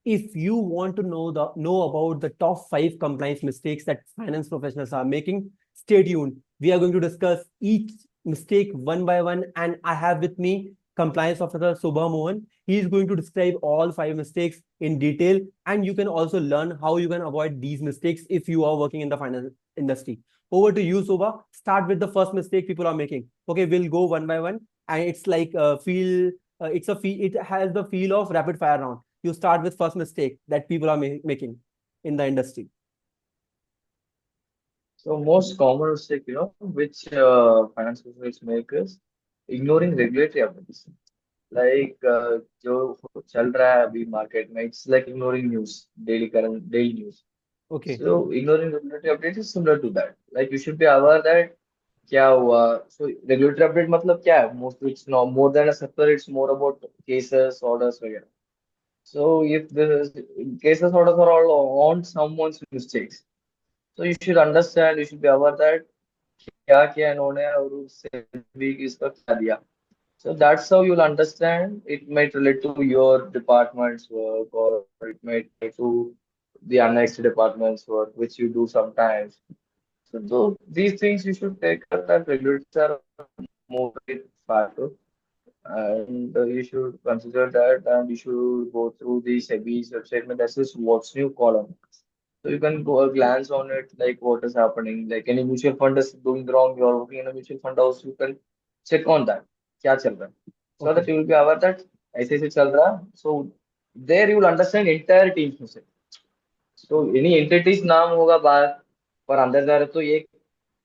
if you want to know about the top 5 compliance mistakes that finance professionals are making, stay tuned. We are going to discuss each mistake one by one, and I have with me compliance officer Subha Mohan. He is going to describe all 5 mistakes in detail, and you can also learn how you can avoid these mistakes if you are working in the finance industry. Over to you, Subha. Start with the first mistake people are making. Okay, we'll go one by one, and it's like feel. It has the feel of rapid fire round. You start with first mistake that people are making in the industry. So most common mistake, which finance professionals make is ignoring regulatory updates. Like जो चल रहा है अभी market में, it's like ignoring news, daily news. Okay. So ignoring regulatory updates is similar to that. Like you should be aware that क्या हुआ. So regulatory update मतलब क्या है? Mostly it's not more than a sector. It's more about cases, orders वगैरह. So if the cases, orders are all on someone's mistakes, so you should understand. You should be aware that क्या किया इन्होंने और उससे भी इसका क्या दिया. So that's how you'll understand. It might relate to your department's work, or it might relate to the annexed department's work, which you do sometimes. So these things you should take care that regulators are more factor, and you should consider that, and you should go through the SEBI's website. And that's just what's new column. So you can go a glance on it, like what is happening. Like any mutual fund is doing wrong, you're working in a mutual fund house, you can check on that. क्या चल रहा है? So that Okay. you will be aware that ऐसे ऐसे चल रहा है. So there you will understand entire teams mistake. So any entities नाम होगा बाहर, पर अंदर जा रहे तो ये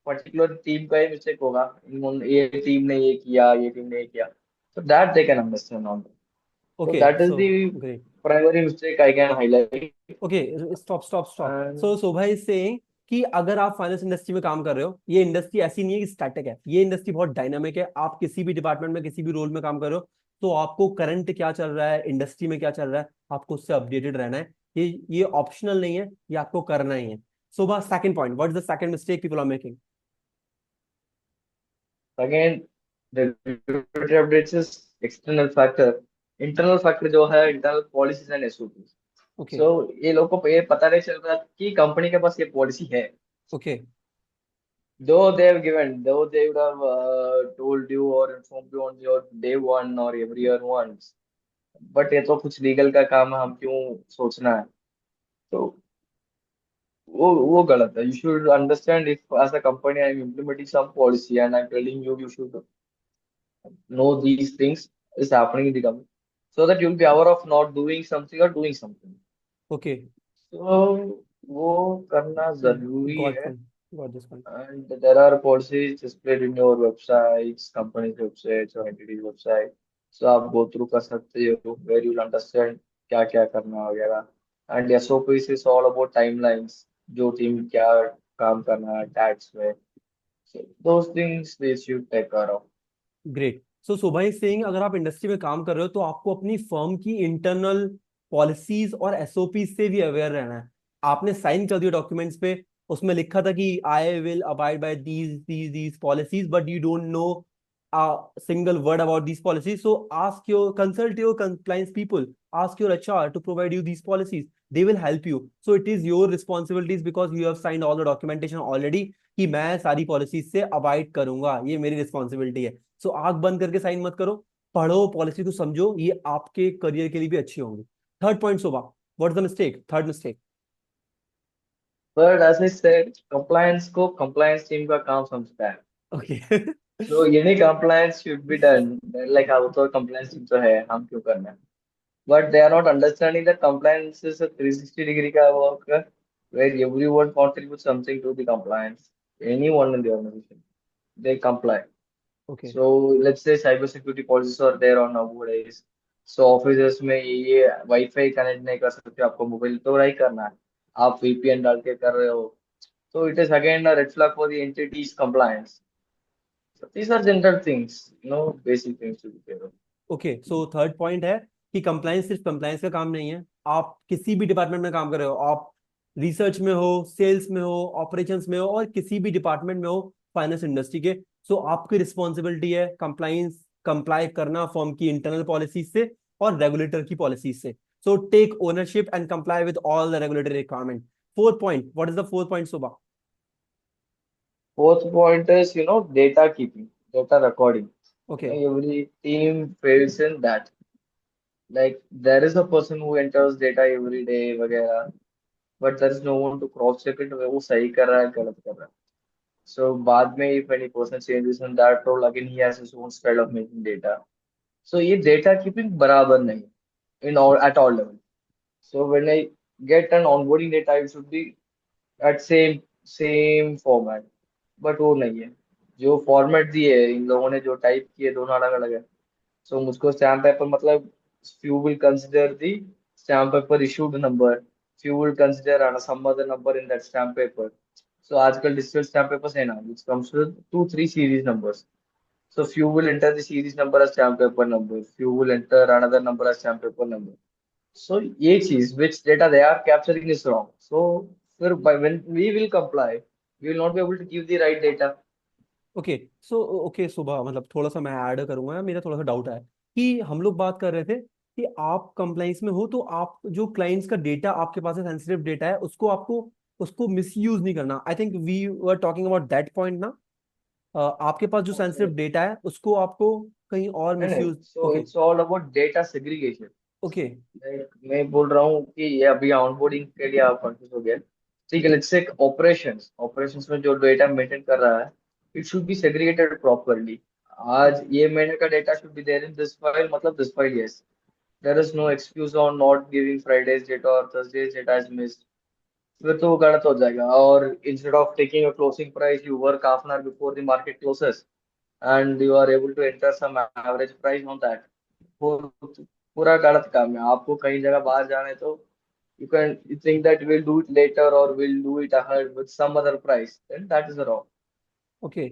पर्टिकुलर टीम का ही मिस्टेक होगा. ये टीम ने ये किया, ये टीम ने ये किया. So that they can understand on. So Okay. that is the So great. primary mistake I can highlight. Okay. Stop. And So Shobha is saying कि अगर आप फाइनेंस इंडस्ट्री में काम कर रहे हो, ये इंडस्ट्री ऐसी नहीं है कि स्टैटिक है, ये इंडस्ट्री बहुत डायनामिक है. आप किसी भी डिपार्टमेंट में किसी भी रोल में काम कर रहे हो, तो आपको करंट क्या चल रहा है, इंडस्ट्री में क्या चल रहा है, आपको उससे अपडेटेड रहना है. ये ऑप्शनल नहीं है, ये आपको करना ही है. Shobha, second point. What is the second mistake people are making? again, regulatory updates is external factor. Internal factor जो है internal policies and SOPs. Okay. सो ये लोगों को ये पता नहीं चल रहा कि कंपनी के पास ये पॉलिसी है. Okay. Though they have given, though they would have told you or informed you on your day one or every year once, but ये तो कुछ लीगल का काम है, हम क्यों सोचना है. तो वो गलत है. You should understand if as a company I am implementing some policy and I am telling you you should know these things is happening in the company, so that you'll be aware of not doing something or doing something. Okay. So वो करना जरूरी Got है. one. Got this one. And there are policies displayed in your websites, company's websites or entity's website. So आप go through कर सकते हो, where you'll understand क्या क्या करना वगैरह. And SOPs is all about timelines. जो टीम क्या काम करना है tax में. So those things they should take care of. Great. So Shobha is saying अगर आप इंडस्ट्री में काम कर रहे हो तो आपको अपनी फर्म की इंटरनल पॉलिसीज और एसओपी से भी अवेयर रहना है. आपने साइन कर दिया डॉक्यूमेंट्स पे, उसमें लिखा था कि I will abide by these policies, but you don't know a single word about these policies. So consult your compliance people, ask your HR to provide you these policies. They will help you. So it is your responsibilities because you have signed all the documentation already कि मैं सारी policies से abide करूंगा, ये मेरी responsibility है. सो आंख बंद करके साइन मत करो, पढ़ो पॉलिसी को, समझो, ये आपके करियर के लिए भी अच्छी होंगी. Third point Shobha, what is the mistake, third mistake? But as I said, compliance को compliance team का काम समझता है. Okay. So any compliance should be done. Like how तो compliance team तो है, हम क्यों करना है? But they are not understanding that compliance is a 360 degree का work where everyone contributes something to the compliance. Anyone in the organization, they comply. Okay. So let's say cyber security policies are there on nowadays. So offices में ये wifi connect नहीं कर सकते, आपको mobile तो नहीं करना है, आप VPN डाल के कर रहे हो. So it is again a red flag for the entity's compliance. So these are general things, basic things to be careful. Okay. So third point है कि कंप्लायंस सिर्फ कंप्लायंस का काम नहीं है. आप किसी भी डिपार्टमेंट में काम कर रहे हो, आप रिसर्च में हो, सेल्स में हो, ऑपरेशंस में हो, और किसी भी डिपार्टमेंट में हो फाइनेंस इंडस्ट्री के, सो आपकी रिस्पॉन्सिबिलिटी है कंप्लाई करना फर्म की इंटरनल पॉलिसीज से और रेगुलेटर की पॉलिसीज से. So take ownership and comply with all the regulatory requirement. Fourth point. What is the fourth point, Subha? Fourth point is, data keeping, data recording. Okay. Every team fails in that. Like there is a person who enters data every day, वगैरह, but there is no one to cross check it. वो सही कर रहा है, गलत कर रहा है. So बाद में if any person changes in that role, again he has his own style of making data. So ये data keeping बराबर नहीं in all at all level. So when I get an onboarding data, it should be at same format. But वो नहीं है. जो format दिए है, इन लोगों ने जो टाइप किए दोनों अलग अलग है. So मुझको स्टैम्प पेपर मतलब few will consider the stamp paper issued number, few will consider some other number in that stamp paper. So आजकल डिजिटल स्टैम्प पेपर्स है ना, which comes with 2 3 series numbers. So few will enter the series number as stamp paper number, few will enter another number as stamp paper number. So ये चीज which data they are capturing is wrong. So फिर by when we will comply, we will not be able to give the right data. Okay so okay सुबह मतलब थोड़ा सा मैं add करूंगा, मेरा थोड़ा सा डाउट है कि हम लोग बात कर रहे थे कि आप कंप्लाइंस में हो तो आप जो क्लाइंट्स का डेटा आपके पास है, सेंसिटिव डेटा है, उसको आपको उसको मिसयूज नहीं करना। I think we were talking about that point ना। आपके पास जो सेंसिटिव Okay. डेटा है उसको आपको कहीं और नहीं नहीं. Misuse. So okay. it's all about data segregation. Okay. मैं बोल रहा हूँ कि ये अभी ऑनबोर्डिंग के लिए आप कंफ्यूज हो गए. ठीक है, लेट्स से ऑपरेशंस ऑपरेशंस में जो डेटा मेंटेन कर रहा है, it should be segregated properly. आज ये महीने का data should be there in this file, मतलब this file. Yes, there is no excuse on not giving Friday's data और थर्सडेज डेटा इज मिस्ड. फिर तो वो गलत हो जाएगा. और instead of taking a closing price, you work half an hour before the market closes and you are able to enter some average price on that. वो पूरा गलत काम है. आपको कहीं जगह बाहर जाना है तो you think that we'll do it later or we'll do it ahead with some other price, then that is wrong. Okay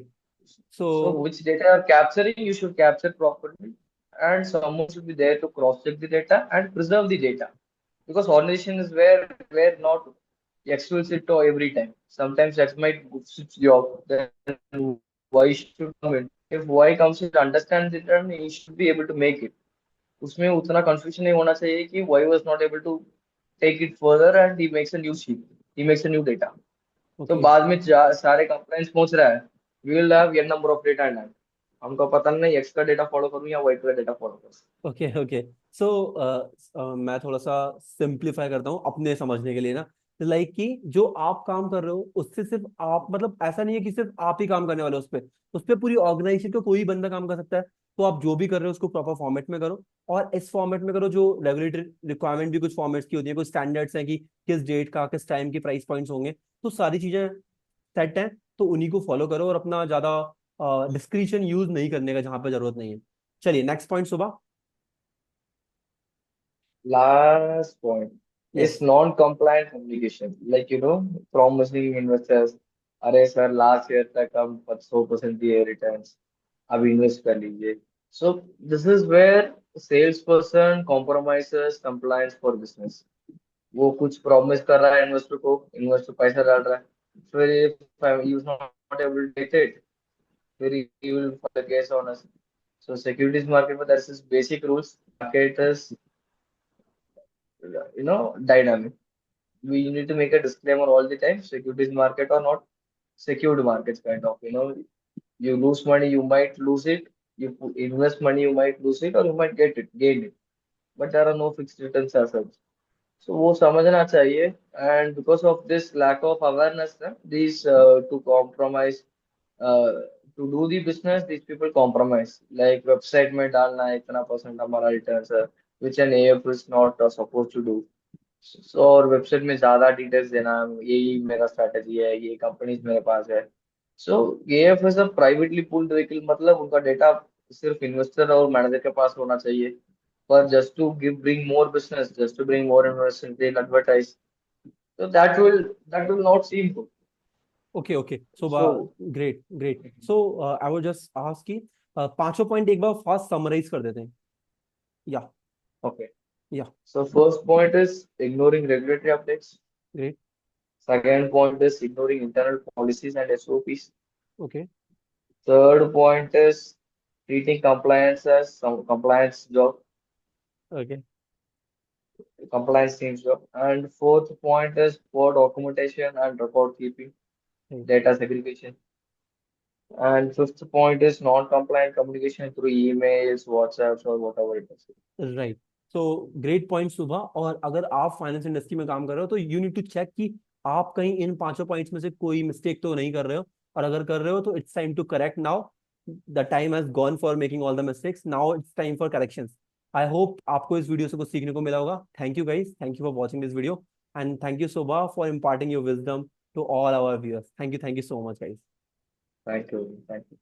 so So which data are capturing, you should capture properly, and someone should be there to cross check the data and preserve the data, because organization is where not X will sit to every time. Sometimes X might switch job, then Y should come in. If Y comes in to understand the term, he should be able to make it. उसमें उतना confusion नहीं होना चाहिए कि Y was not able to take it further and he makes a new sheet, he makes a new data. तो okay बाद में सारे कंप्लाइंस पहुंच रहा है, we will have n number of data and हमको पता नहीं एक्स का डेटा फॉलो करूँ या वाई का डेटा फॉलो करूँ. ओके ओके सो मैं थोड़ा सा सिंप्लीफाई करता हूँ अपने समझने के लिए ना। लाइक कि जो आप काम कर रहे हो उससे सिर्फ आप मतलब ऐसा नहीं है कि सिर्फ आप ही काम करने वाले हो उस पे पूरी ऑर्गेनाइजेशन का कोई बंदा काम कर सकता है। तो आप जो भी कर रहे हो उसको प्रॉपर फॉर्मेट में करो, और इस फॉर्मेट में करो जो रेगुलेटरी रिक्वायरमेंट भी कुछ फॉर्मेट्स की होती है, कुछ स्टैंडर्ड्स हैं कि किस डेट का किस टाइम की प्राइस पॉइंट्स होंगे। तो सारी चीजें सेट हैं, तो उन्हीं को फॉलो करो और अपना ज्यादा डिस्क्रिशन यूज नहीं करने का जहां पे जरूरत नहीं है। चलिए नेक्स्ट पॉइंट सुबह। Last point yes. is non-compliant communication. Like, promising investors, अरे सर लास्ट ईयर तक हम 100% दिए रिटर्न्स, अब इन्वेस्ट कर लीजिए. So this is where salesperson compromises compliance for business. वो कुछ प्रॉमिस कर रहा है इन्वेस्टर को, इन्वेस्टर पैसा डाल रहा है, फिर if he is not able to get it, फिर he will file a case on us. So securities market में there's this basic rules. Market is, dynamic. We need to make a disclaimer all the time. Securities market or not secured markets, kind of. You lose money, you might lose it. You invest money, you might lose it, or you might gain it. But there are no fixed returns as such. So वो समझना चाहिए. And because of this lack of awareness, ना, these to compromise, uh, to do the business, these people compromise. Like website में डालना है इतना percent हमारा returns है, which an AF is not supposed to do. So और website में ज्यादा डिटेल्स देना, यही मेरा स्ट्रैटेजी है, ये कंपनीज मेरे पास है. सो AF is a privately pooled vehicle, मतलब उनका डेटा सिर्फ इन्वेस्टर और मैनेजर के पास होना चाहिए. पर just to give bring more business, just to bring more investment, they advertise. So that will not seem good. Okay okay so So great great so I will just ask की पांचों point एक बार fast summarise कर देते हैं। या okay. या So first point is ignoring regulatory updates. Great. Second point is ignoring internal policies and SOPs. Okay Third point is treating compliance as some compliance job. Okay compliance team's job. And fourth point is poor documentation and record keeping, Right. data segregation. And fifth point is non-compliant communication through emails, WhatsApps, or whatever it is. Right, so great point सुबह। और अगर आप finance industry में काम कर रहे हो तो यू नीड टू चेक कि आप कहीं इन पांचों पॉइंट्स में से कोई मिस्टेक तो नहीं कर रहे हो, और अगर कर रहे हो तो it's time to correct now. The time has gone for making all the mistakes, now it's time for corrections. I hope आपको इस वीडियो से कुछ सीखने को मिला होगा। Thank you guys, thank you for watching this video, and thank you Subah for imparting your wisdom to all our viewers. Thank you so much guys. Thank you. Thank you.